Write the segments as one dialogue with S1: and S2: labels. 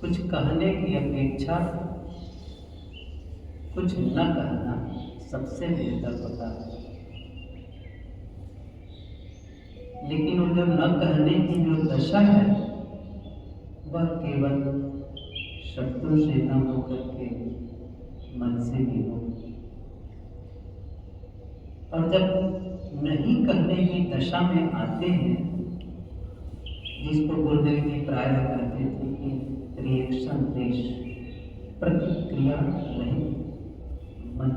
S1: कुछ कहने की अपेक्षा कुछ न कहना सबसे बेहतर होता है। लेकिन वो जो न कहने की जो दशा है वह केवल शब्दों से न होकर के मन से भी हो। और जब नहीं कहने की दशा में आते हैं, जिसको गुरुदेव जी प्रायः कहते थे कि रिएक्शन देश, प्रतिक्रिया नहीं, मन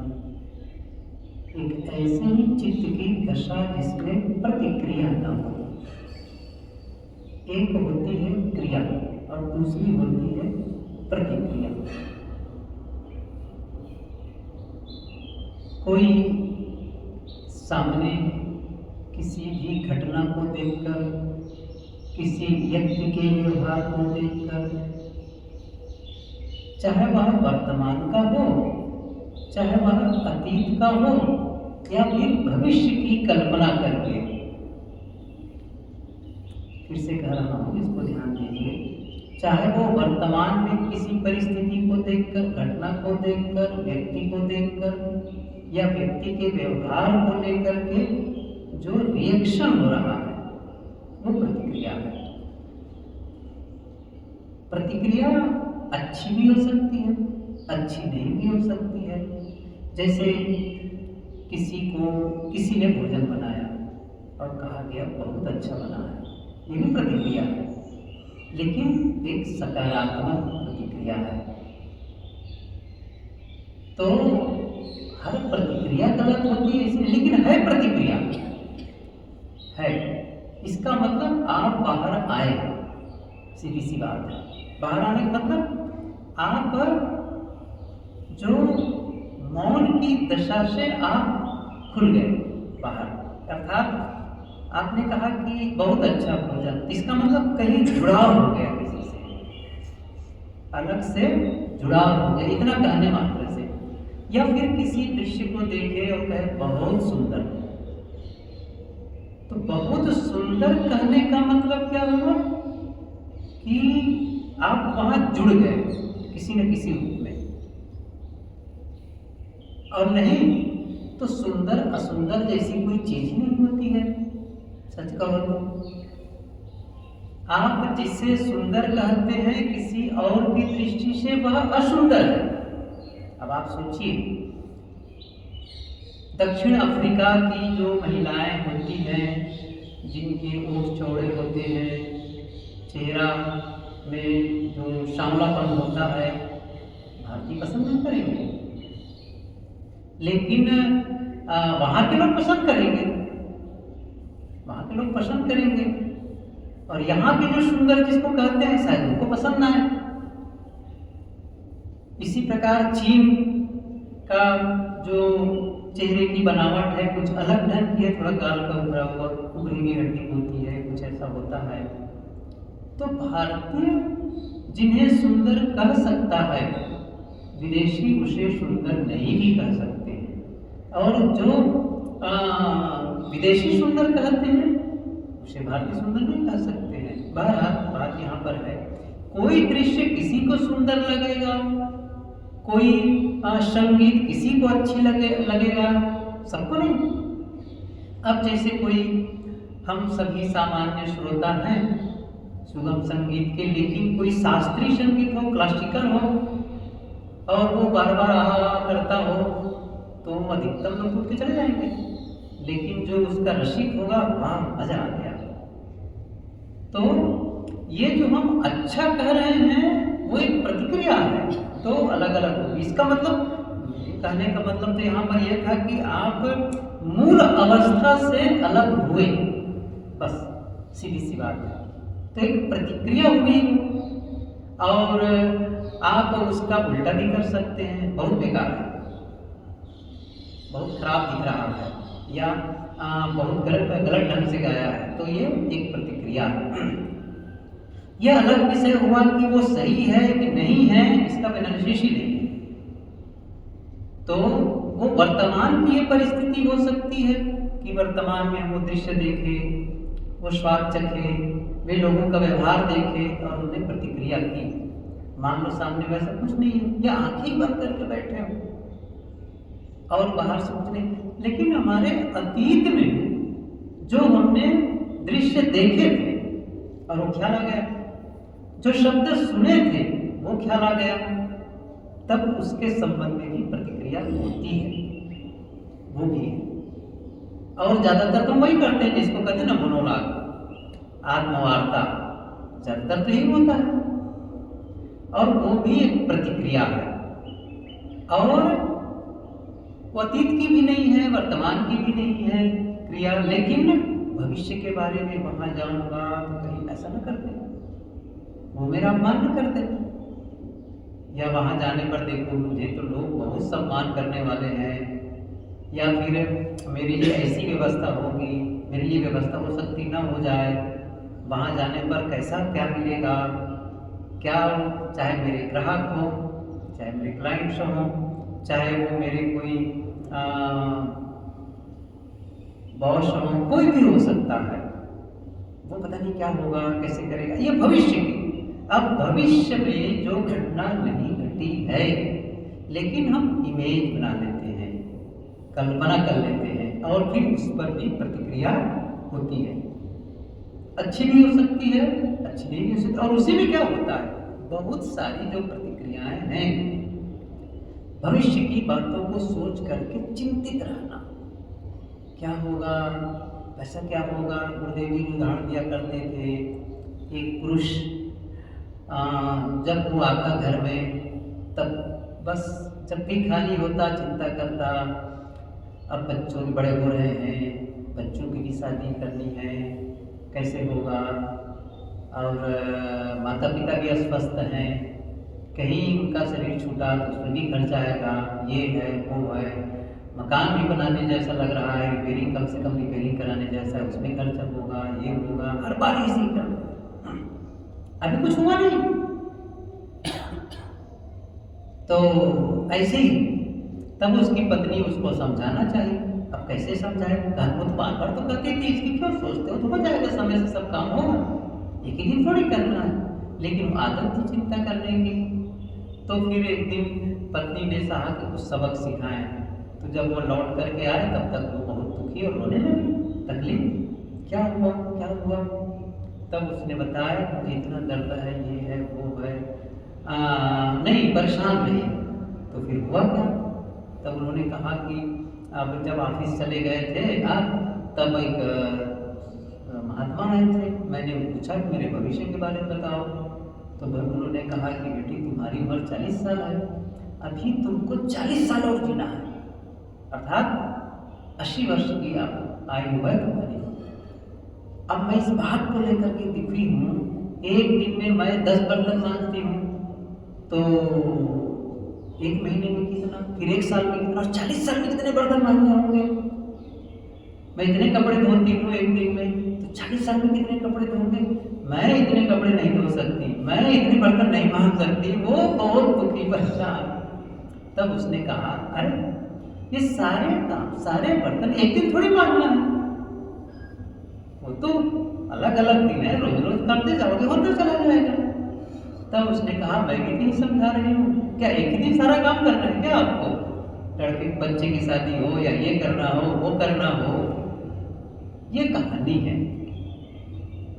S1: एक ऐसे ही चित्त की दशा जिसमें प्रतिक्रिया न हो। एक होती है क्रिया और दूसरी होती है प्रतिक्रिया। कोई सामने किसी भी घटना को देखकर, किसी व्यक्ति के व्यवहार को देखकर, चाहे वह वर्तमान का हो, चाहे वह अतीत का हो या फिर भविष्य की कल्पना करके, फिर से कह रहा हूं, इसको ध्यान दीजिए, चाहे वो वर्तमान में किसी परिस्थिति को देखकर, घटना को देखकर, व्यक्ति को देखकर या व्यक्ति के व्यवहार को लेकर के जो रिएक्शन हो रहा है वो प्रतिक्रिया है। प्रतिक्रिया अच्छी भी हो सकती है, अच्छी नहीं भी हो सकती है। जैसे किसी ने भोजन बनाया और कहा गया बहुत अच्छा बना है, ये भी प्रतिक्रिया है, लेकिन एक सकारात्मक प्रतिक्रिया है। तो हर प्रतिक्रिया गलत होती है इसलिए, लेकिन है प्रतिक्रिया है, इसका मतलब आप बाहर आए, सीधी सी बात है। बाहर आने का मतलब आप जो मौन की दशा से आप खुल गए बाहर, अर्थात आपने कहा कि बहुत अच्छा भोजन, इसका मतलब कहीं जुड़ाव हो गया, किसी से अलग से जुड़ाव हो गया, इतना कहने मात्र से। या फिर किसी दृश्य को देखे और कहे बहुत सुंदर, तो बहुत सुंदर कहने का मतलब क्या हुआ कि आप वहां जुड़ गए किसी न किसी रूप में। और नहीं तो सुंदर असुंदर जैसी कोई चीज ही नहीं होती है, सच कहो तो। आप जिसे सुंदर कहते हैं किसी और की दृष्टि से वह असुंदर है। अब आप सोचिए, दक्षिण अफ्रीका की जो महिलाएं होती हैं, जिनके ओठ चौड़े होते हैं, चेहरा में जो सांवलापन होता है, भारतीय पसंद नहीं करेंगे, लेकिन वहाँ के लोग पसंद करेंगे, वहाँ के लोग पसंद करेंगे। और यहाँ के जो सुंदर जिसको कहते हैं शायद उनको पसंद ना आए। इसी प्रकार चीन का जो चेहरे की बनावट है कुछ अलग ढंग की है, थोड़ा गाल का उभरा हुआ, उभरी हुई हड्डी होती है, कुछ ऐसा होता है। तो भारतीय जिन्हें सुंदर कह सकता है, विदेशी उसे सुंदर नहीं भी कह सकते हैं। और जो विदेशी सुंदर कहते हैं उसे भारतीय सुंदर नहीं कह सकते हैं। बहरहाल बात यहाँ पर है, कोई दृश्य किसी को सुंदर लगेगा, कोई संगीत किसी को अच्छी लगेगा, सबको नहीं। अब जैसे कोई हम सभी सामान्य श्रोता हैं सुगम संगीत के, लेकिन कोई शास्त्रीय संगीत हो, क्लासिकल हो और वो बार बार आ करता हो, तो अधिकतम लोग उठ के चले जाएंगे। लेकिन जो उसका रसिक होगा, वाह मजा आ गया। तो ये जो हम अच्छा कह रहे हैं वो एक प्रतिक्रिया है, तो अलग अलग होगी। इसका मतलब, कहने का मतलब तो यहाँ पर यह था कि आप मूल अवस्था से अलग हुए, बस सीधी सी बात है। तो एक प्रतिक्रिया हुई और आप उसका उल्टा भी कर सकते हैं, बहुत बेकार है, बहुत खराब दिख रहा है, या बहुत गलत ढंग से गाया है, तो ये एक प्रतिक्रिया है। यह अलग विषय हुआ कि वो सही है कि नहीं है, इसका एनालिसिस ही नहीं है। तो वो वर्तमान की ये परिस्थिति हो सकती है कि वर्तमान में हम वो दृश्य देखें, वो स्वाद चखे, वे लोगों का व्यवहार देखे और उन्हें प्रतिक्रिया की। मान लो सामने वैसा कुछ नहीं है, या आंखें बंद करके बैठे हो और बाहर से कुछ नहीं, लेकिन हमारे अतीत में जो हमने दृश्य देखे थे और वो ख्याल आ गया, जो शब्द सुने थे वो ख्याल आ गया, तब उसके संबंध में भी प्रतिक्रिया होती है, वो भी है। और ज्यादातर तो वही करते हैं जिसको कहते हैं ना मोनोलॉग, आत्मवार्ता, ज्यादातर तो यही होता है, और वो भी एक प्रतिक्रिया है, और वो अतीत की भी नहीं है, वर्तमान की भी नहीं है क्रिया, लेकिन भविष्य के बारे में वहां जाऊंगा तो कहीं ऐसा न कर दे, वो मेरा अपमान न कर दे, या वहां जाने पर देखो मुझे तो लोग बहुत सम्मान करने वाले हैं, या फिर मेरे लिए ऐसी व्यवस्था होगी, मेरे लिए व्यवस्था हो सकती ना हो जाए, वहां जाने पर कैसा क्या मिलेगा, क्या चाहे मेरे ग्राहक हो, चाहे मेरे क्लाइंट्स हो, चाहे वो मेरे कोई बॉस हो, कोई भी हो सकता है, वो पता नहीं क्या होगा, कैसे करेगा, ये भविष्य की। अब भविष्य में जो घटना नहीं घटी है, लेकिन हम इमेज बना लेते हैं, कल्पना कर लेते हैं, और फिर उस पर भी प्रतिक्रिया होती है, अच्छी भी हो सकती है, अच्छी नहीं हो सकती, और उसी में क्या होता है, बहुत सारी जो प्रतिक्रियाएं हैं, भविष्य की बातों को सोच करके चिंतित रहना, क्या होगा, ऐसा क्या होगा। गुरुदेव जी उदाहरण दिया करते थे, एक पुरुष जब वो आता घर में, तब बस जब भी खाली होता चिंता करता, अब बच्चों भी बड़े हो रहे हैं, बच्चों की भी शादी करनी है, कैसे होगा, और माता पिता भी अस्वस्थ हैं, कहीं उनका शरीर छूटा तो उसमें भी खर्च आएगा, ये है वो है, मकान भी बनाने जैसा लग रहा है, रिपेयरिंग कम से कम रिपेयरिंग कराने जैसा है, उसमें खर्च होगा, ये होगा, हर बार इसी का, अभी कुछ हुआ नहीं। तो ऐसे ही तब उसकी पत्नी उसको समझाना चाहिए, अब कैसे समझाए, घर को तो बार बार तो कहती थी, इसकी क्यों सोचते हो, तो हो जाएगा, समय से सब काम होगा, एक ही दिन थोड़ी करना है, लेकिन आदत थी चिंता करने की। तो फिर एक दिन पत्नी ने कहा कि कुछ सबक सिखाएं, तो जब वो लौट करके आए तब तक वो बहुत दुखी और रोने लगी, तकलीफ क्या हुआ क्या हुआ, तब उसने बताया कि इतना दर्द है, ये है वो है, नहीं परेशान नहीं। तो फिर हुआ क्या, तब उन्होंने कहा कि अब जब ऑफिस चले गए थे आप, तब एक महात्मा आए थे, मैंने पूछा कि मेरे भविष्य के बारे में बताओ, तो उन्होंने कहा कि बेटी तुम्हारी उम्र 40 साल है, अभी तुमको 40 साल और जीना है, अर्थात 80 वर्ष की आप आयु है तुम्हारी। अब मैं इस बात को लेकर के दुखी हूँ, एक दिन में मैं 10 बर्तन मांजती हूँ, तो एक महीने में कितना, फिर एक साल में कितना, और 40 साल में कितने बर्तन मांजने होंगे। मैं इतने कपड़े धोती हूँ एक दिन में, तो 40 साल में कितने कपड़े धोंगे, मैं इतने कपड़े नहीं धो सकती, मैं इतने बर्तन नहीं मांज सकती। वो बहुत दुखी परेशान। तब उसने कहा अरे ये सारे काम सारे बर्तन एक दिन थोड़ी मांजना है, वो तो अलग अलग दिन है, रोज रोज करते जाओगे होता चला जाएगा। तब उसने कहा मैं भी नहीं समझा रही हूँ, क्या एक ही दिन सारा काम करना है क्या आपको, लड़के बच्चे की शादी हो या ये करना हो वो करना हो, ये कहानी है।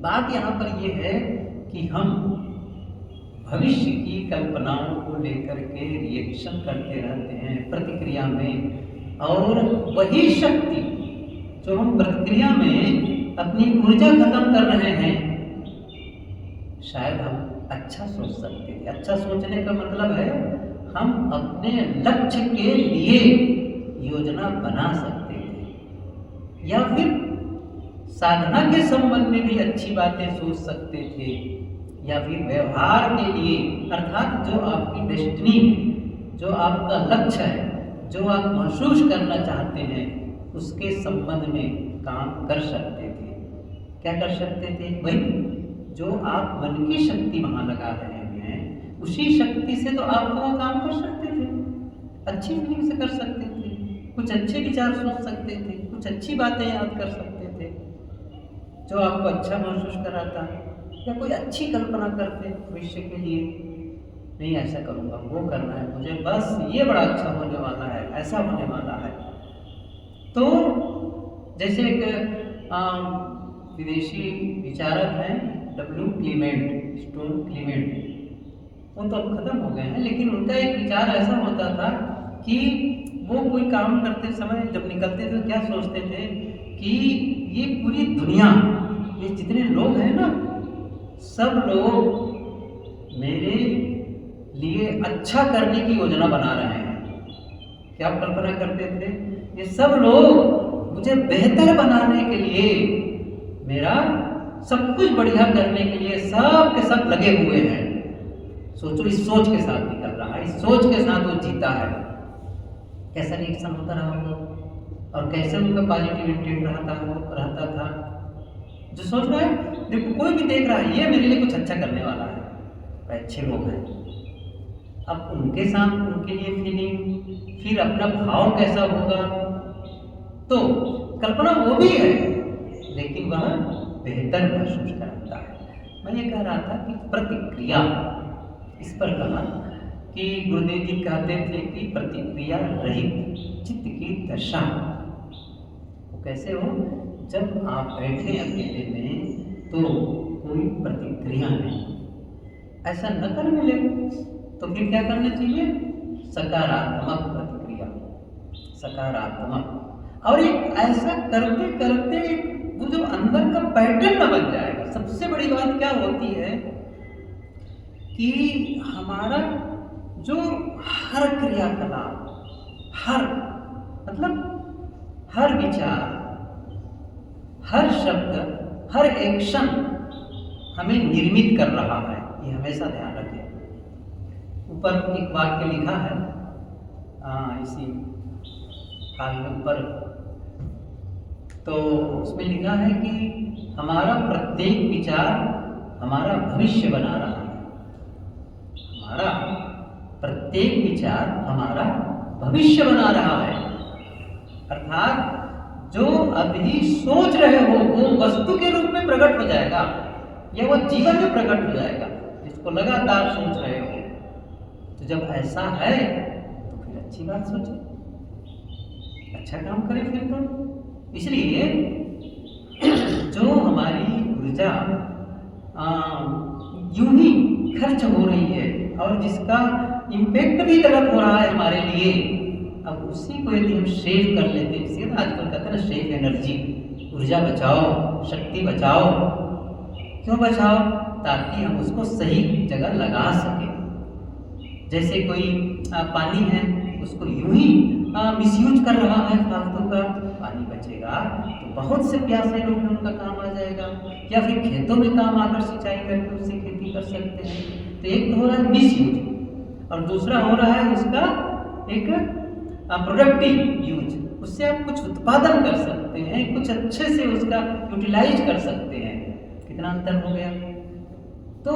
S1: बात यहाँ पर ये है कि हम भविष्य की कल्पनाओं को लेकर के रिएक्शन करते रहते हैं प्रतिक्रिया में, और वही शक्ति जो हम प्रतिक्रिया में अपनी ऊर्जा खत्म कर रहे हैं, शायद हम अच्छा सोच सकते थे। अच्छा सोचने का मतलब है हम अपने लक्ष्य के लिए योजना बना सकते थे, या फिर साधना के संबंध में भी अच्छी बातें सोच सकते थे, या फिर व्यवहार के लिए अर्थात जो आपकी डेस्टिनी है, जो आपका लक्ष्य है, जो आप महसूस करना चाहते हैं, उसके संबंध में काम कर सकते थे। क्या कर सकते थे, वही जो आप मन की शक्ति वहां लगा रहे हैं, उसी शक्ति से तो आप वो काम कर सकते थे, अच्छी फीलिंग से कर सकते थे, कुछ अच्छे विचार सोच सकते थे, कुछ अच्छी बातें याद कर सकते थे जो आपको अच्छा महसूस कराता, या कोई अच्छी कल्पना करते भविष्य के लिए। नहीं ऐसा करूँगा, वो करना है मुझे, बस ये बड़ा अच्छा होने वाला है, ऐसा होने वाला है। तो जैसे एक विदेशी विचारक हैं डब्ल्यू क्लीमेंट, स्टोन क्लीमेंट, वो तो अब खत्म हो गए हैं, लेकिन उनका एक विचार ऐसा होता था कि वो कोई काम करते समय जब निकलते थे तो क्या सोचते थे कि ये पूरी दुनिया, ये जितने लोग हैं ना, सब लोग मेरे लिए अच्छा करने की योजना बना रहे हैं। क्या आप कल्पना करते थे? ये सब लोग मुझे बेहतर बनाने के लिए, मेरा सब कुछ बढ़िया करने के लिए सब के सब लगे हुए हैं। सोचो, इस सोच के साथ निकल रहा है, इस सोच के साथ वो जीता है। कैसा रिएक्शन होता रहा होगा और कैसे उनका पॉजिटिव इंटेंट रहता था। जो सोच रहा है, देखो कोई भी देख रहा है ये मेरे लिए कुछ अच्छा करने वाला है, अच्छे लोग हैं, अब उनके साथ उनके लिए फीलिंग, फिर अपना भाव कैसा होगा, तो कल्पना वो भी है लेकिन वह बेहतर महसूस कराता है। मैं ये कह रहा था कि प्रतिक्रिया, इस पर कहा कि गुरुदेव जी कहते थे कि प्रतिक्रिया रहित चित्त की दशा वो कैसे हो, जब आप बैठे अकेले में तो कोई प्रतिक्रिया नहीं, ऐसा न कर मिले तो फिर क्या करना चाहिए, सकारात्मक प्रतिक्रिया, सकारात्मक। और एक ऐसा करते करते वो जो अंदर का पैटर्न न बन जाएगा। सबसे बड़ी बात क्या होती है कि हमारा जो हर क्रियाकलाप, हर मतलब हर विचार, हर शब्द, हर एक्शन हमें निर्मित कर रहा है, ये हमेशा ध्यान रखें। ऊपर एक वाक्य लिखा है इसी काल के ऊपर, तो उसमें लिखा है कि हमारा प्रत्येक विचार हमारा भविष्य बना रहा है, हमारा प्रत्येक विचार हमारा भविष्य बना रहा है। अर्थात जो अभी सोच रहे हो वो वस्तु के रूप में प्रकट हो जाएगा या वो जीवन में प्रकट हो जाएगा, जिसको लगातार सोच रहे हो। तो जब ऐसा है तो फिर अच्छी बात सोचो, अच्छा काम करें फिर तो। इसलिए जो हमारी ऊर्जा यूं ही खर्च हो रही है और जिसका इम्पैक्ट भी गलत हो रहा है हमारे लिए, अब उसी को यदि हम सेव कर लेते हैं, इसे आजकल कहते हैं ना सेव एनर्जी, ऊर्जा बचाओ, शक्ति बचाओ। क्यों बचाओ? ताकि हम उसको सही जगह लगा सकें। जैसे कोई पानी है, उसको यूं ही मिसयूज कर रहा है फालतू का, पानी बचेगा तो बहुत से प्यासे लोग हैं उनका काम आ जाएगा, या फिर खेतों में काम आकर सिंचाई करके उससे खेती कर सकते हैं। तो एक तो हो रहा है मिसयूज और दूसरा हो रहा है उसका एक प्रोडक्टिव यूज, उससे आप कुछ उत्पादन कर सकते हैं, कुछ अच्छे से उसका यूटिलाइज कर सकते हैं। कितना अंतर हो गया। तो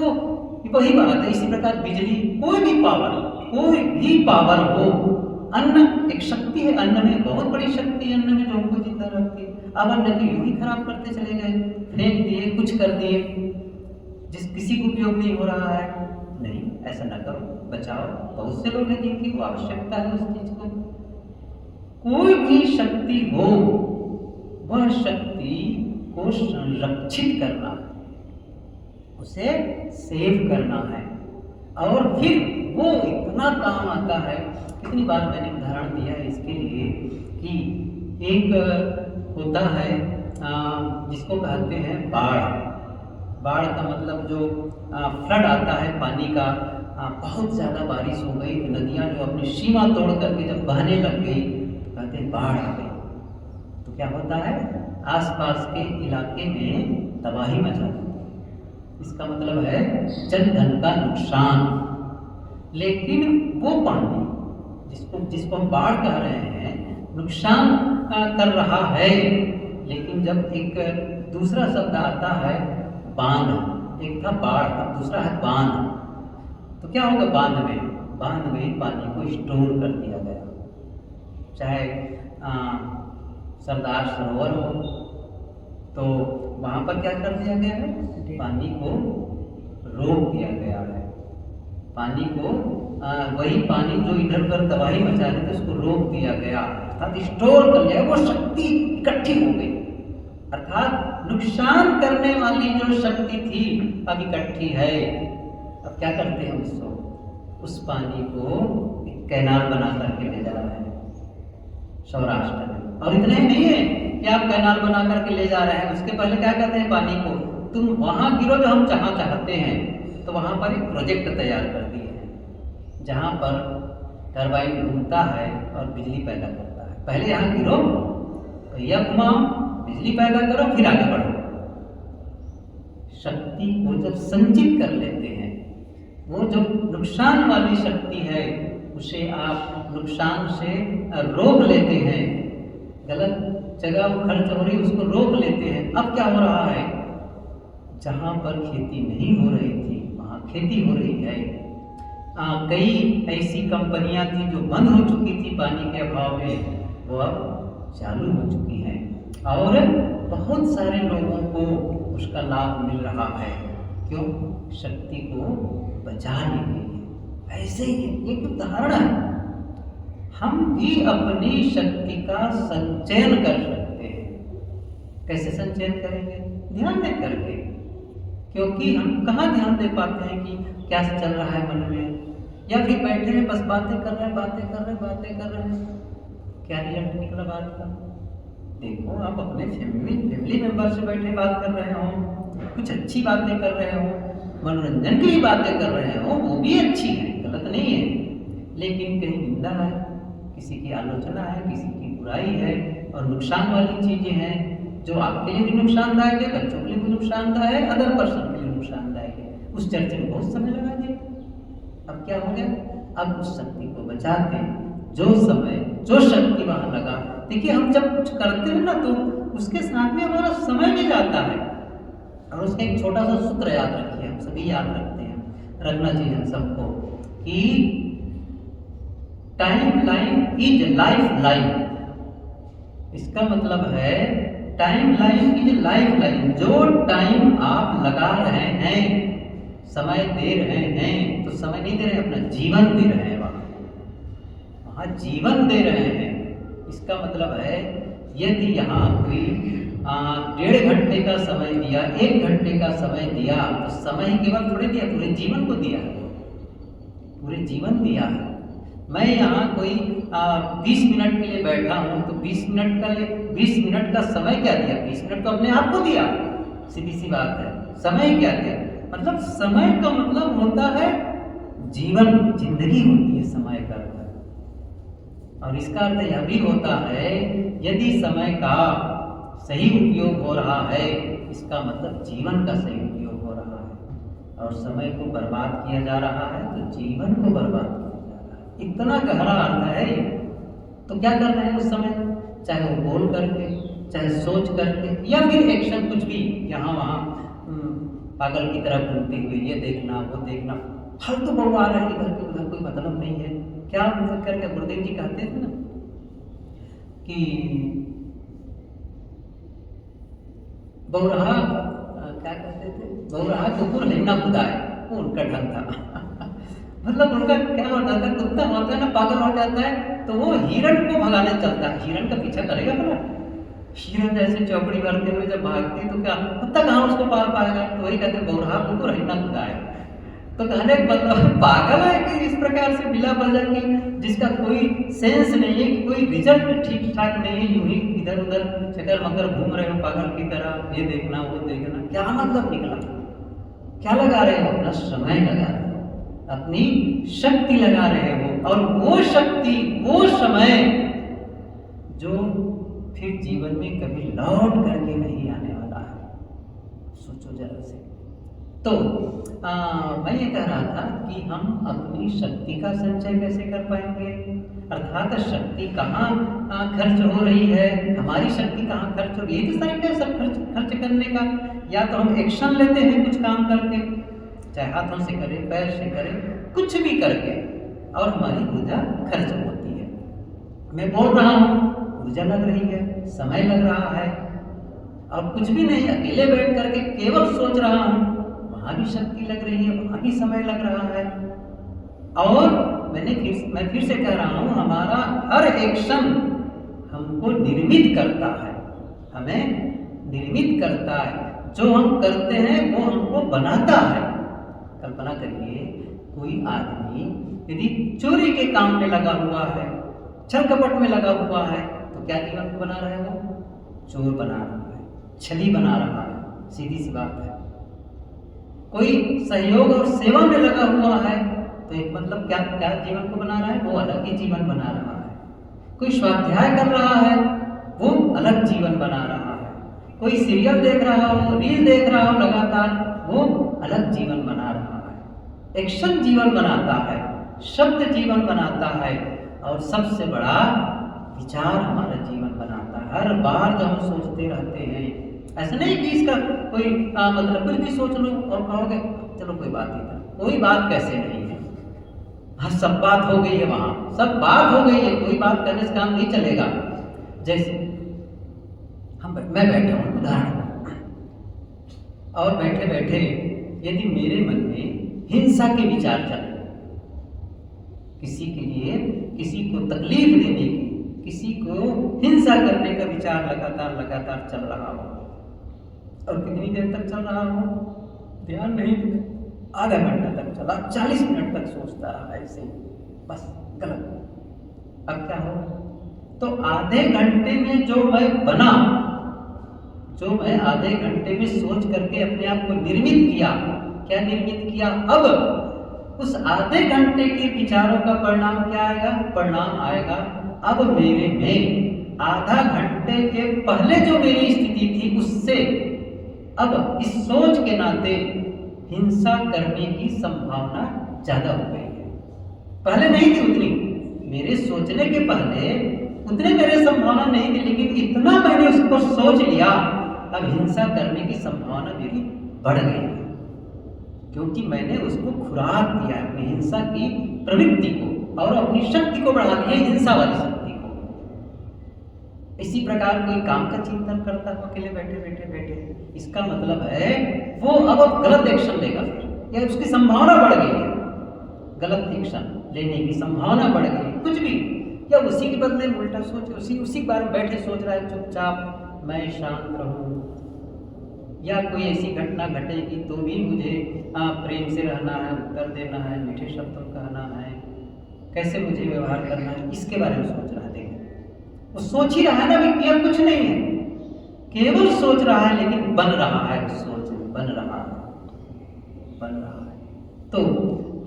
S1: वही बात है। इसी प्रकार बिजली, कोई भी पावर हो, अन्न एक शक्ति है, अन्न में बहुत बड़ी शक्ति है, अन्न में जो हमको जिंदा रखती है। अब अन्न को यूं ही खराब करते चले गए, फेंक दिए, कुछ कर दिए, जिस किसी को उपयोग नहीं हो रहा है। नहीं, ऐसा ना करो, बचाओ। बहुत से लोग हैं जिनकी वो आवश्यकता है उस चीज को। कोई भी शक्ति हो, वह शक्ति को संरक्षित करना है, उसे सेव करना है, और फिर वो इतना काम आता है। कितनी बार मैंने उदाहरण दिया है इसके लिए कि एक होता है जिसको कहते हैं बाढ़। बाढ़ का मतलब जो फ्लड आता है पानी का, बहुत ज़्यादा बारिश हो गई, नदियाँ जो अपनी सीमा तोड़ करके जब बहने लग गई तो कहते हैं बाढ़ आ गई। तो क्या होता है, आसपास के इलाके में तबाही मचा दी। इसका मतलब है जन धन का नुकसान। लेकिन वो पानी जिसको हम बाढ़ कह रहे हैं, नुकसान कर रहा है। लेकिन जब एक दूसरा शब्द आता है बांध, एक था बाढ़, अब दूसरा है बांध, तो क्या होगा बांध में पानी को स्टोर कर दिया गया। चाहे सरदार सरोवर हो, तो वहाँ पर क्या कर दिया गया है, पानी को रोक दिया गया है। पानी को वही पानी जो इधर उधर तबाही मचा रहे थे उसको रोक दिया गया, अर्थात स्टोर कर लिया, वो शक्ति इकट्ठी हो गई, अर्थात नुकसान करने वाली जो शक्ति थी अब इकट्ठी है। अब क्या करते हैं उसको, उस पानी को एक कैनाल बना करके ले जा रहे हैं सौराष्ट्र में। और इतना ही नहीं है कि आप कैनाल बना करके ले जा रहे हैं, उसके पहले क्या कहते हैं पानी को, तुम वहां गिरो जो हम जहाँ चाहते हैं। तो वहां पर एक प्रोजेक्ट तैयार कर दिए हैं जहां पर टरबाइन घूमता है और बिजली पैदा करता है। पहले यहाँ गिरो, पहिया घुमाओ, बिजली पैदा करो, फिर आगे बढ़ो। शक्ति को जब संचित कर लेते हैं, वो जो नुकसान वाली शक्ति है उसे आप नुकसान से रोक लेते हैं, गलत जगह वो खर्च हो रही है उसको रोक लेते हैं। अब क्या हो रहा है, जहाँ पर खेती नहीं हो रही थी वहाँ खेती हो रही है। कई ऐसी कंपनियां थी जो बंद हो चुकी थी पानी के अभाव में, वो अब चालू हो चुकी हैं और बहुत सारे लोगों को उसका लाभ मिल रहा है। क्यों? शक्ति को बचा ली गई है। ऐसे ही एक उदाहरण है, हम भी अपनी शक्ति का संचयन कर सकते हैं। कैसे संचयन करेंगे? ध्यान दे करके। क्योंकि हम कहाँ ध्यान दे पाते हैं कि क्या चल रहा है मन में, या फिर बैठे हैं बस बातें कर रहे हैं, क्या रिजल्ट निकला बात का? देखो, आप अपने फैमिली मेंबर से बैठे बात कर रहे हो, कुछ अच्छी बातें कर रहे हो, मनोरंजन की भी बातें कर रहे हो, वो भी अच्छी है, गलत नहीं है। लेकिन कहीं निंदा है, किसी की आलोचना है, किसी की बुराई है और नुकसान वाली चीजें हैं जो आपके लिए भी नुकसानदायक है, बच्चों के लिए भी नुकसानदायक है, अदर पर्सन के लिए नुकसानदायक है। उस चर्चे में बहुत समय लगा दिया। अब क्या हो गया? अब उस शक्ति को बचाते हैं। जो समय जो शक्ति वहां लगा, देखिए हम जब कुछ करते हैं ना तो उसके साथ में हमारा समय भी जाता है। और उसका एक छोटा सा सूत्र याद रखिए, हम सभी याद रखते हैं, रखना चाहिए हम सबको, कि time line is life line. इसका मतलब है time line is life line. जो टाइम आप लगा रहे हैं, समय दे रहे हैं, तो समय नहीं दे रहे हैं, अपना जीवन दे रहे हैं, वहां जीवन दे रहे हैं। इसका मतलब है यदि यहाँ कोई 1.5 घंटे का समय दिया, 1 घंटे का समय दिया, तो समय केवल थोड़े दिया, पूरे जीवन को दिया है, पूरे जीवन दिया है। मैं यहाँ कोई 20 मिनट के लिए बैठा हूँ तो 20 मिनट का समय क्या दिया? 20 मिनट तो अपने आप को दिया, सीधी सी बात है। समय क्या दिया? मतलब समय का मतलब होता है जीवन, जिंदगी होती है समय का अर्थ। और इसका अर्थ यह भी होता है यदि समय का सही उपयोग हो रहा है, इसका मतलब जीवन का सही उपयोग हो रहा है। और समय को बर्बाद किया जा रहा है तो जीवन को बर्बाद किया जा रहा है। इतना गहरा अर्थ है ये। तो क्या कर रहे हैं उस समय, चाहे वो बोल करके, चाहे सोच करके, या फिर एक्शन कुछ भी, यहाँ वहाँ पागल की तरह घूमते हुए ये देखना वो देखना, फालतू बहु आ रहा है इधर के उधर, कोई मतलब नहीं है। क्या मतलब करके गुरुदेव जी कहते थे ना कि बहुरहा, क्या कहते थे, बहुरहा कुकुर हिन्ना खुदाए, वो उनका ढंग था। मतलब उनका क्या होता था, कुत्ता होता है ना, पागल हो जाता है तो वो हिरण को भगाने चलता है। हिरण का पीछा करेगा भला? हिरण जैसे चौकड़ी भरते हुए जब भागती तो क्या कुत्ता कहाँ उसको पार पाएगा? तो वही कहते बहुरहा कुकुर हिन्ना खुदाए। तो कहने का मतलब पागल है कि इस प्रकार से बिला वजह की, जिसका कोई सेंस नहीं है, कि कोई रिजल्ट ठीक ठाक नहीं है, यूं ही इधर उधर चक्कर मकर घूम रहे हो पागल की तरह, ये देखना वो देखना, क्या मतलब निकला? क्या लगा रहे हो? अपना समय लगा रहे हो, अपनी शक्ति लगा रहे हो, और वो शक्ति वो समय जो फिर जीवन में कभी लौट करके नहीं आने वाला है। सोचो जरा से। तो मैं ये कह रहा था कि हम अपनी शक्ति का संचय कैसे कर पाएंगे, अर्थात शक्ति कहाँ खर्च हो रही है, हमारी शक्ति कहाँ खर्च हो रही है। किस तरीके से खर्च करने का, या तो हम एक्शन लेते हैं कुछ काम करके, चाहे हाथों से करें, पैर से करें, कुछ भी करके, और हमारी ऊर्जा खर्च होती है। मैं बोल रहा हूँ, ऊर्जा लग रही है, समय लग रहा है, और कुछ भी नहीं, अकेले बैठ करके केवल सोच रहा हूँ, वहाँ भी शक्ति लग रही है, वहाँ भी समय लग रहा है। और मैं फिर से कह रहा हूं, हमारा हर एक्शन हमको निर्मित करता है, हमें निर्मित करता है। जो हम करते हैं वो हमको बनाता है। कल्पना करिए, कोई आदमी यदि चोरी के काम में लगा हुआ है, छल कपट में लगा हुआ है, तो क्या जीवन को बना रहा है? वो चोर बना रहा है, छली बना रहा है, सीधी सी बात है। कोई सहयोग और सेवा में लगा हुआ है तो एक मतलब क्या क्या जीवन को बना रहा है? वो अलग ही जीवन बना रहा है। कोई स्वाध्याय कर रहा है, वो अलग जीवन बना रहा है। कोई सीरियल देख रहा हो, रील देख रहा हो लगातार, वो अलग जीवन बना रहा है। एक्शन जीवन बनाता है, शब्द जीवन बनाता है, और सबसे बड़ा विचार हमारा जीवन बनाता है। हर बार जो हम सोचते रहते हैं, ऐसा नहीं कि इसका कोई मतलब कुछ भी सोच लो और कहोगे चलो कोई बात नहीं था। कोई बात कैसे नहीं है? हाँ, सब बात हो गई है, वहां सब बात हो गई है, कोई बात करने से काम नहीं चलेगा। जैसे मैं बैठा हूँ उदाहरण, और बैठे बैठे यदि मेरे मन में हिंसा के विचार चले, किसी के लिए किसी को तकलीफ देने की, किसी को हिंसा करने का विचार लगातार चल रहा हो, और कितनी देर तक चल रहा हो ध्यान नहीं, आधा घंटा तक चला, 40 मिनट तक सोचता रहा ऐसे, बस गलत। अब क्या हो? तो आधे घंटे में जो मैं बना, जो मैं आधे घंटे में सोच करके अपने आप को निर्मित किया, क्या निर्मित किया? अब उस आधे घंटे के विचारों का परिणाम क्या आएगा? परिणाम आएगा अब मेरे में आधा घंटे के पहले जो मेरी स्थिति थी उससे अब इस सोच के नाते हिंसा करने की संभावना ज्यादा हो गई है। पहले नहीं थी उतनी, मेरे सोचने के पहले उतने मेरे संभावना नहीं थी, लेकिन इतना मैंने उसको सोच लिया, अब हिंसा करने की संभावना मेरी बढ़ गई है, क्योंकि मैंने उसको खुराक दिया अपनी हिंसा की प्रवृत्ति को, और अपनी शक्ति को बढ़ा दिया, हिंसा वाली शक्ति को। इसी प्रकार कोई काम का चिंतन करता हो अकेले बैठे, इसका मतलब है वो अब गलत एक्शन लेगा, फिर या उसकी संभावना बढ़ गई है, गलत एक्शन लेने की संभावना बढ़ गई, कुछ भी, या उसी के बदले उल्टा सोच, उसी बारे में बैठे सोच रहा है चुपचाप मैं शांत रहूं, या कोई ऐसी घटना घटेगी तो भी मुझे प्रेम से रहना है, उत्तर देना है, मीठे शब्दों कहना है, कैसे मुझे व्यवहार करना है, इसके बारे में सोच रहा है। देखो, वो सोच ही रहा है ना, भी किया कुछ नहीं है, केवल सोच रहा है, लेकिन बन रहा है, सोच बन रहा है। तो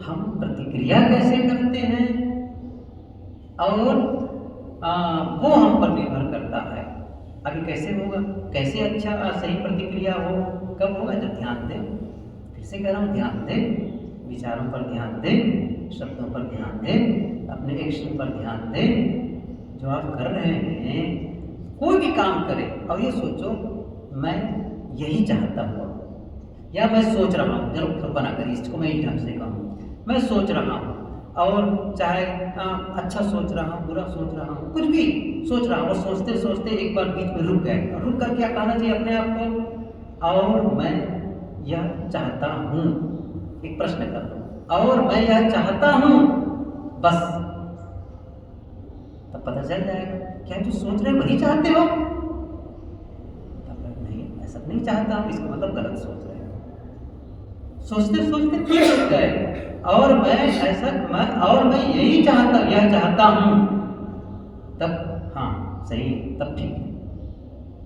S1: हम प्रतिक्रिया कैसे करते हैं और वो हम पर निर्भर करता है। अभी कैसे होगा, कैसे अच्छा सही प्रतिक्रिया हो, कब होगा? जब ध्यान दें। फिर से कह रहा हूँ, ध्यान दें, विचारों पर ध्यान दें, शब्दों पर ध्यान दें, अपने एक्शन पर ध्यान दें। जो आप कर रहे हैं, कोई भी काम करें और ये सोचो मैं यही चाहता हूँ, या मैं सोच रहा हूँ, जरूर कल्पना करिए, इसको मैं इस ढंग से कहूँ, मैं सोच रहा हूँ, और चाहे अच्छा सोच रहा हूँ, बुरा सोच रहा हूँ, कुछ भी सोच रहा हूँ, और सोचते सोचते एक बार बीच में रुक गए, और रुक कर क्या कहना चाहिए अपने आप को? और मैं यह चाहता हूँ, एक प्रश्न कर दो, और मैं यह चाहता हूँ, बस, तब पता चल जाएगा क्या जो सोच रहे वही चाहते हो? तब नहीं, ऐसा नहीं चाहता हूँ, इसका मतलब गलत सोच रहे हो। सोचते सोचते फिर रुक गए, और मैं यही यह चाहता हूं, तब हाँ सही, तब ठीक है।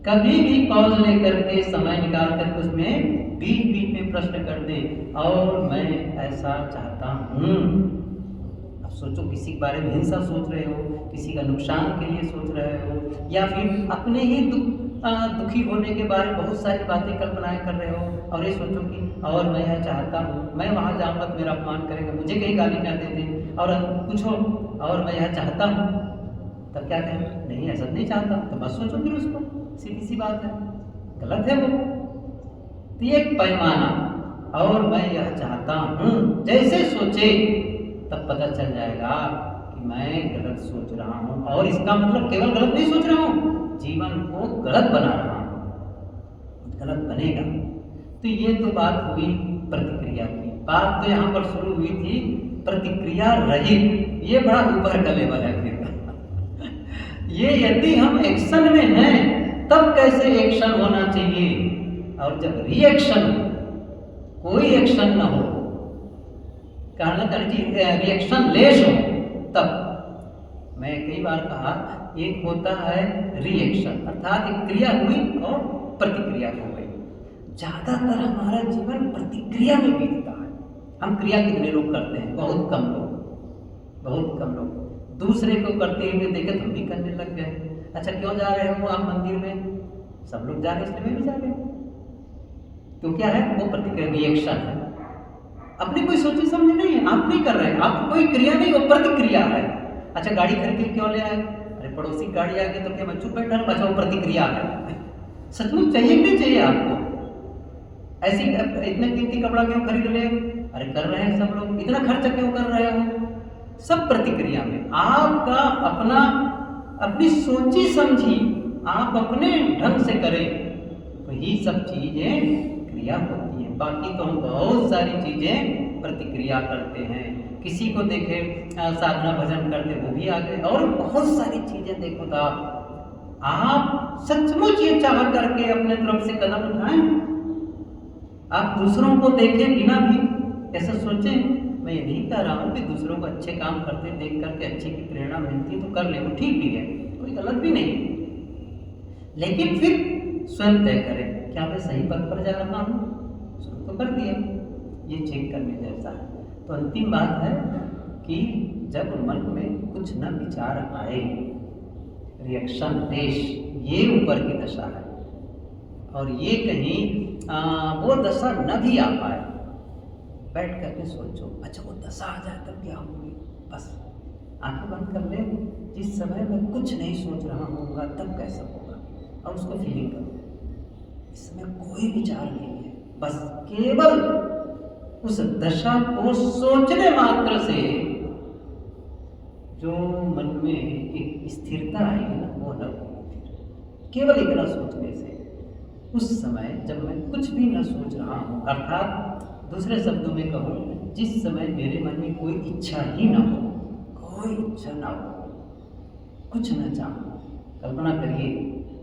S1: कभी भी पॉज लेकर के, समय निकाल कर उसमें बीच बीच में प्रश्न कर दे, और मैं ऐसा चाहता हूं। अब सोचो, किसी के बारे में हिंसा सोच रहे हो, किसी का नुकसान के लिए सोच रहे हो, या फिर अपने ही दुखी होने के बारे में बहुत सारी बातें कल्पनाएं कर रहे हो, और ये सोचो कि और मैं यह चाहता हूँ, मैं वहाँ जाऊँगा तो मेरा अपमान करेंगे, मुझे कहीं गाली ना दे दें, और पूछो और मैं यह चाहता हूँ, तब क्या कहें? नहीं, ऐसा नहीं चाहता, तो बस सोचो फिर उसको, सीधी सी बात है, गलत है वो। तो ये एक पैमाना, और मैं यह चाहता हूँ, जैसे सोचे तब पता चल जाएगा कि मैं गलत सोच रहा हूँ, और इसका मतलब केवल गलत नहीं सोच रहा हूँ, जीवन को गलत बना रहा हूँ, गलत बनेगा। तो ये तो बात हुई प्रतिक्रिया की। बात तो यहाँ पर शुरू हुई थी प्रतिक्रिया रहित, ये बड़ा ऊपर का लेवल है फिर। ये यदि हम एक्शन में हैं तब कैसे एक्शन होना चाहिए, और जब रिएक्शन कोई एक्शन ना हो, रिएक्शन लेस हो, तब। मैं कई बार कहा, एक होता है रिएक्शन, अर्थात एक क्रिया हुई और प्रतिक्रिया हो गई। ज्यादातर हमारा जीवन प्रतिक्रिया में बीतता है। हम क्रिया कितने लोग करते हैं? बहुत कम लोग, बहुत कम लोग। दूसरे को करते हुए देखे तो हम भी करने लग गए। अच्छा, क्यों जा रहे हो आप मंदिर में? सब लोग जा रहे हैं, इसलिए मैं भी जा रही हूँ। तो क्या है वो? प्रतिक्रिया, रिएक्शन है। अपनी कोई सोची समझी नहीं है, आप नहीं कर रहे हैं, आपको कोई क्रिया नहीं, वो प्रतिक्रिया है। अच्छा, गाड़ी खरीद के क्यों ले आए? अरे पड़ोसी गाड़ी आ गई तो क्या मैं चुप बैठा? अच्छा, वो प्रतिक्रिया है। सचमुच चाहिए कि नहीं चाहिए आपको? ऐसी इतने कीमती कपड़ा क्यों खरीद ले? अरे कर रहे हैं सब लोग। इतना खर्चा क्यों कर रहे हो? सब प्रतिक्रिया में। आपका अपना, अपनी सोची समझी आप अपने ढंग से करें तो ही सब चीजें क्रिया होती है। बाकी तो हम बहुत सारी चीजें प्रतिक्रिया करते हैं। किसी को देखे साधना भजन करते, वो भी आ गए, और बहुत सारी चीजें देखो तो आप सचमुच ये चाह करके अपने तरफ से कदम उठाएं। आप दूसरों को देखें बिना भी ऐसा सोचें। मैं ये नहीं कह रहा हूँ कि दूसरों को अच्छे काम करते देख करके अच्छे की प्रेरणा मिलती है तो कर ले, वो ठीक भी है, कोई गलत भी नहीं। लेकिन फिर स्वयं तय करें, क्या मैं सही पथ पर जा रहा हूँ? शुरू तो कर दिया, ये चेक करने जैसा है। तो अंतिम बात है कि जब मन में कुछ न विचार आए, रिएक्शन देश, ये ऊपर की दशा है। और ये कहीं वो दशा न भी आ पाए, बैठ करके सोचो, अच्छा वो दशा आ जाए तब क्या होगी? बस आंखें बंद कर ले, जिस समय मैं कुछ नहीं सोच रहा होऊंगा तब कैसा होगा, और उसको फीलिंग करो। इस समय कोई विचार नहीं है, बस केवल उस दशा को सोचने मात्र से जो मन में एक स्थिरता आएगी ना, वो अलग होगी। फिर केवल इतना सोचने से, उस समय जब मैं कुछ भी न सोच रहा हूँ, अर्थात दूसरे शब्दों में कहूँ, जिस समय मेरे मन में कोई इच्छा ही ना हो, कोई इच्छा ना हो, कुछ न चाहो। कल्पना करिए,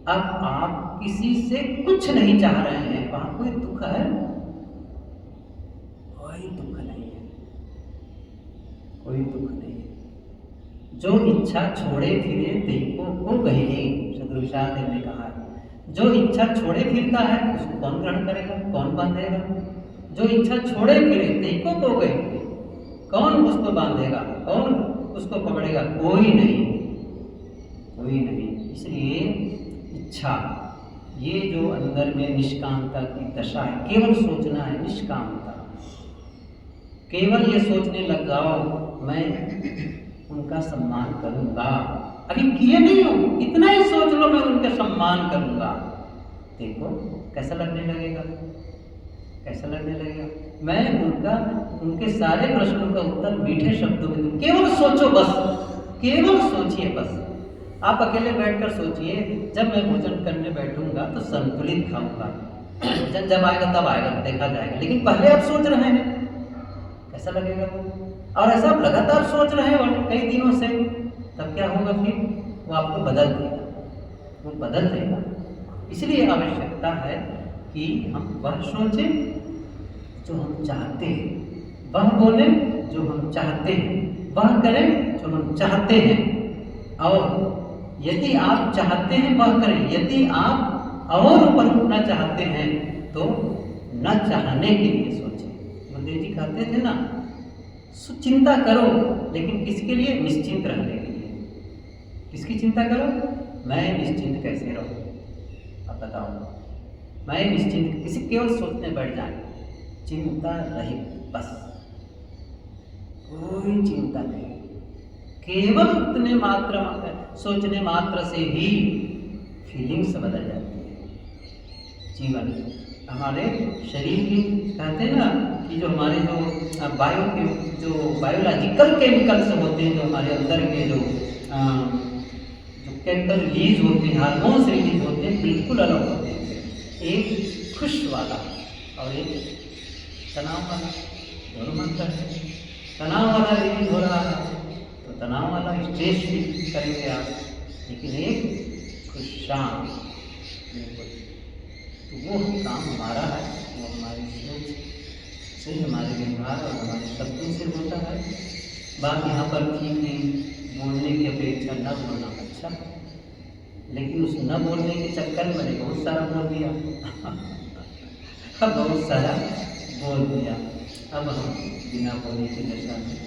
S1: अब आप किसी से कुछ नहीं चाह रहे हैं, वहां कोई दुख है? कोई दुख नहीं है, कोई दुख नहीं है। जो इच्छा छोड़े फिरे तैको को कहिए, सदगुरु विशाल देव ने कहा है। जो इच्छा छोड़े फिरता है उसको कौन ग्रहण करेगा, कौन बांधेगा? जो इच्छा छोड़े फिरे तैको को कहिए, कौन उसको बांधेगा, कौन उसको पकड़ेगा? कोई नहीं, कोई नहीं। इसलिए इच्छा, ये जो अंदर में निष्कामता की दशा है, केवल सोचना है, निष्कामता। केवल ये सोचने लग जाओ, मैं उनका सम्मान करूंगा। अभी किए नहीं हो, इतना ही सोच लो, मैं उनका सम्मान करूंगा। देखो कैसा लगने लगेगा, कैसा लगने लगेगा। मैं उनके सारे प्रश्नों का उत्तर मीठे शब्दों में दूं। केवल सोचो, बस केवल सोचिए। बस आप अकेले बैठकर सोचिए, जब मैं भोजन करने बैठूंगा तो संतुलित खाऊंगा। भोजन जब आएगा तब आएगा, देखा जाएगा। लेकिन पहले आप सोच रहे हैं, कैसा लगेगा वो? और ऐसा आप लगातार सोच रहे हैं और कई दिनों से, तब क्या होगा? फिर वो आपको बदल देगा, वो बदल देगा। इसलिए आवश्यकता है कि हम वह सोचें जो हम चाहते हैं, वह बोलें जो हम चाहते हैं, वह करें जो हम चाहते हैं। और यदि आप चाहते हैं वह करें, यदि आप और ऊपर उठना चाहते हैं तो न चाहने के लिए सोचें। गुरुदेव जी कहते थे ना, चिंता करो, लेकिन किसके लिए? निश्चिंत रहने के लिए। किसकी चिंता करो? मैं निश्चिंत कैसे रहूं? अब बताओ, मैं निश्चिंत, किसी केवल सोचने बैठ जाए, चिंता रहित, बस कोई चिंता नहीं। केवल उतने मात्र सोचने मात्र से ही फीलिंग्स बदल जाती है। जीवन, हमारे शरीर की, कहते हैं ना कि जो हमारे जो बायोलॉजिकल केमिकल्स होते हैं, जो हमारे अंदर के जो केमिकल रिलीज होते हैं, हार्मोन्स रिलीज होते हैं, बिल्कुल अलग होते हैं। एक खुश वाला और एक तनाव वाला, दोनों अंतर है। तनाव वाला रिलीज हो रहा है तो तनाव वाला स्ट्रेस फील करेंगे आप, लेकिन एक खुश शांत बिल्कुल। तो वो काम हमारा है, वो हमारी सोच से, हमारे व्यवहार और हमारे शब्दों से होता है। बात यहाँ पर थी कि बोलने की अपेक्षा न बोलना अच्छा, लेकिन उस न बोलने के चक्कर में मैंने बहुत सारा बोल दिया बहुत सारा बोल दिया। अब हम बिना बोलने की दशा में